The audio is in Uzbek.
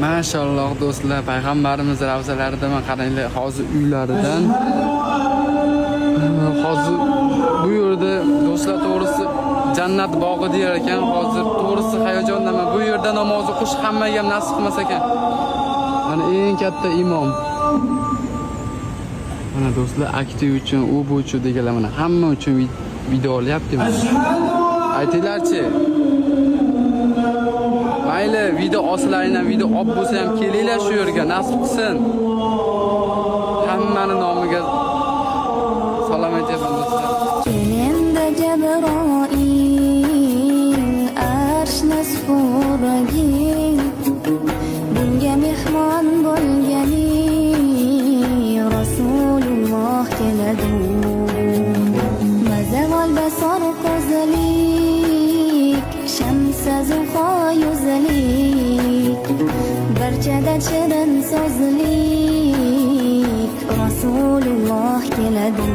Maşalloh do'stlar, payg'ambarimiz ravzalarida men qaranglar, hozir uylaridan hozir bu yerda do'stlar to'g'risi jannat bog'i deyar ekan. Hozir to'g'risi hayajondaman. Bu yerda namoz o'qish hammaga ham nasib qilmas ekan. Mana eng katta imom. Mana do'stlar, aktiv uchun, u bu uchun deganlar mana hamma uchun video olyapti mana. Aytinglarchi. Mayli, video oslaringdan video olib bo'lsa ham kelinglar shu yerga, nasib qilsin. Hammani nomiga salom aytaman do'stlar. Elimda Jabroil, arshni so'ragin, bunga mehmon bo'lgani Rasululloh keladi. Mazal basar qo'zalik, shamsa zuho yuzalik, barchada shirin so'zlik Rasululloh keladi.